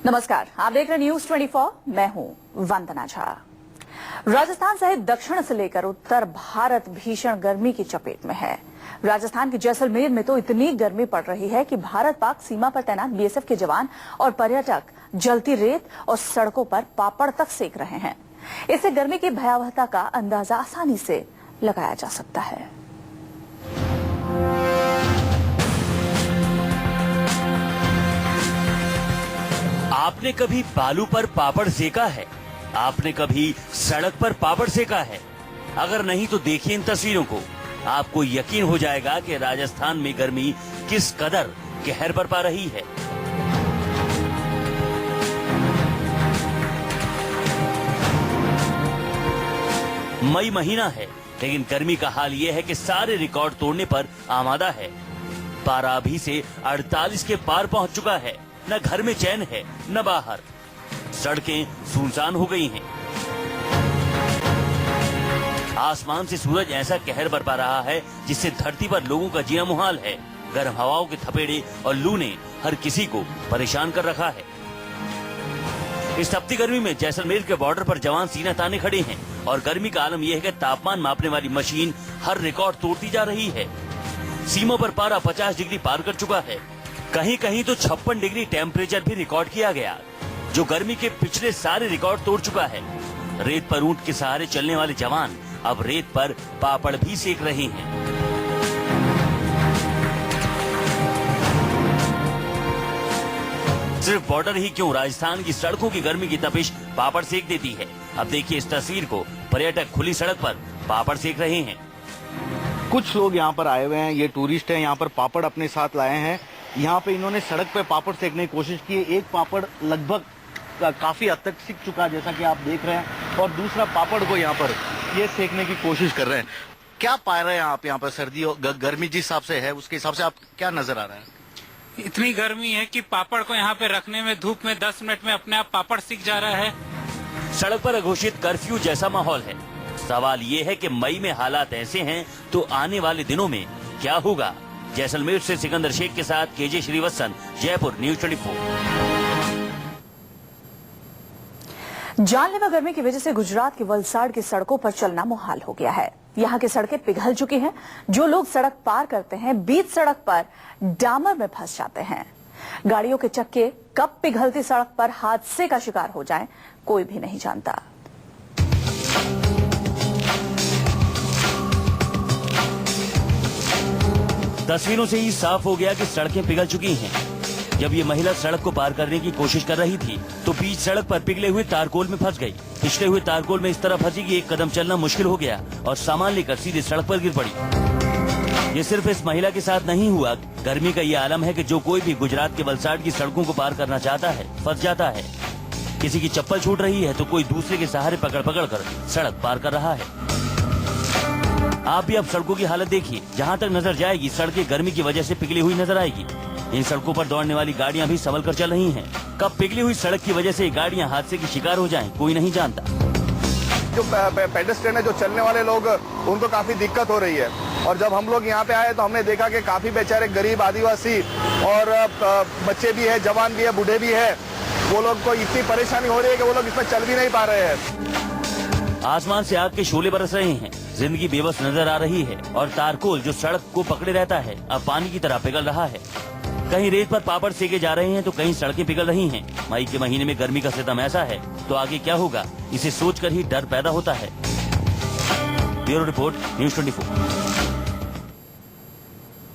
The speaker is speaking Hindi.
नमस्कार, आप देख रहे न्यूज 24। मैं हूं वंदना झा। राजस्थान सहित दक्षिण से लेकर उत्तर भारत भीषण गर्मी की चपेट में है। राजस्थान के जैसलमेर में तो इतनी गर्मी पड़ रही है कि भारत पाक सीमा पर तैनात बीएसएफ के जवान और पर्यटक जलती रेत और सड़कों पर पापड़ तक सेक रहे हैं। इससे गर्मी की भयावहता का अंदाजा आसानी से लगाया जा सकता है। आपने कभी बालू पर पापड़ सेका है? आपने कभी सड़क पर पापड़ सेका है? अगर नहीं तो देखिए इन तस्वीरों को, आपको यकीन हो जाएगा कि राजस्थान में गर्मी किस कदर कहर बरपा रही है। मई महीना है, लेकिन गर्मी का हाल ये है कि सारे रिकॉर्ड तोड़ने पर आमादा है। पारा अभी से 48 के पार पहुंच चुका है। न घर में चैन है न बाहर। सड़कें सुनसान हो गई हैं। आसमान से सूरज ऐसा कहर बरपा रहा है जिससे धरती पर लोगों का जीना मुहाल है। गर्म हवाओं के थपेड़े और लू ने हर किसी को परेशान कर रखा है। इस तपती गर्मी में जैसलमेर के बॉर्डर पर जवान सीना ताने खड़े हैं और गर्मी का आलम यह है कि तापमान मापने वाली मशीन हर रिकॉर्ड तोड़ती जा रही है। सीमा पर पारा 50 डिग्री पार कर चुका है। कहीं कहीं तो 56 डिग्री टेम्परेचर भी रिकॉर्ड किया गया, जो गर्मी के पिछले सारे रिकॉर्ड तोड़ चुका है। रेत पर ऊंट के सहारे चलने वाले जवान अब रेत पर पापड़ भी सेक रहे हैं। सिर्फ बॉर्डर ही क्यों, राजस्थान की सड़कों की गर्मी की तपिश पापड़ सेक देती है। अब देखिए इस तस्वीर को, पर्यटक खुली सड़क पर पापड़ सेक रहे हैं। कुछ लोग यहाँ पर आए हुए हैं, ये टूरिस्ट हैं, यहाँ पर पापड़ अपने साथ लाए हैं। यहाँ पे इन्होंने सड़क पे पापड़ सेकने की कोशिश की। एक पापड़ लगभग काफी हद तक सिक चुका है, जैसा कि आप देख रहे हैं, और दूसरा पापड़ को यहाँ पर ये सेकने की कोशिश कर रहे हैं। क्या पा रहे हैं आप यहाँ पर? सर्दी गर्मी जिस हिसाब से है उसके हिसाब से आप क्या नजर आ रहा है? इतनी गर्मी है कि पापड़ को यहाँ पे रखने में धूप में 10 मिनट में अपने आप पापड़ सिक जा रहा है। सड़क पर घोषित कर्फ्यू जैसा माहौल है। सवाल ये है कि मई में हालात ऐसे हैं तो आने वाले दिनों में क्या होगा? जैसलमेर से सिकंदर शेख के साथ केजे श्रीवत्सन, जयपुर, न्यूज 24। जानलेवा गर्मी की वजह से गुजरात के वलसाड़ की सड़कों पर चलना मुहाल हो गया है। यहाँ की सड़कें पिघल चुकी हैं। जो लोग सड़क पार करते हैं, बीच सड़क पर डामर में फंस जाते हैं। गाड़ियों के चक्के कब पिघलती सड़क पर हादसे का शिकार हो जाएं, कोई भी नहीं जानता। तस्वीरों से ही साफ हो गया कि सड़कें पिघल चुकी हैं। जब ये महिला सड़क को पार करने की कोशिश कर रही थी तो बीच सड़क पर पिघले हुए तारकोल में फंस गई। पिछले हुए तारकोल में इस तरह फंसी कि एक कदम चलना मुश्किल हो गया और सामान लेकर सीधे सड़क पर गिर पड़ी। ये सिर्फ इस महिला के साथ नहीं हुआ। गर्मी का ये आलम है कि जो कोई भी गुजरात के वलसाड़ की सड़कों को पार करना चाहता है, फंस जाता है। किसी की चप्पल छूट रही है तो कोई दूसरे के सहारे पकड़ पकड़ कर सड़क पार कर रहा है। आप भी अब सड़कों की हालत देखिए। जहाँ तक नजर जाएगी सड़कें गर्मी की वजह से पिघली हुई नजर आएगी। इन सड़कों पर दौड़ने वाली गाड़ियाँ भी संभल कर चल रही हैं। कब पिघली हुई सड़क की वजह से गाड़ियाँ हादसे की शिकार हो जाएं, कोई नहीं जानता। जो पेडेस्ट्रियन है, जो चलने वाले लोग, उनको काफी दिक्कत हो रही है। और जब हम लोग यहाँ पे आए तो हमने देखा कि काफी बेचारे गरीब आदिवासी और बच्चे भी है, जवान भी है, बूढ़े भी है, वो लोग को इतनी परेशानी हो रही है कि वो लोग इसमें चल भी नहीं पा रहे हैं। आसमान से आग के शोले बरस रहे हैं। जिंदगी बेबस नजर आ रही है और तारकोल जो सड़क को पकड़े रहता है अब पानी की तरह पिघल रहा है। कहीं रेत पर पापड़ सेके जा रहे हैं तो कहीं सड़कें पिघल रही हैं। मई के महीने में गर्मी का सितम ऐसा है तो आगे क्या होगा, इसे सोचकर ही डर पैदा होता है। Bureau report, news 24।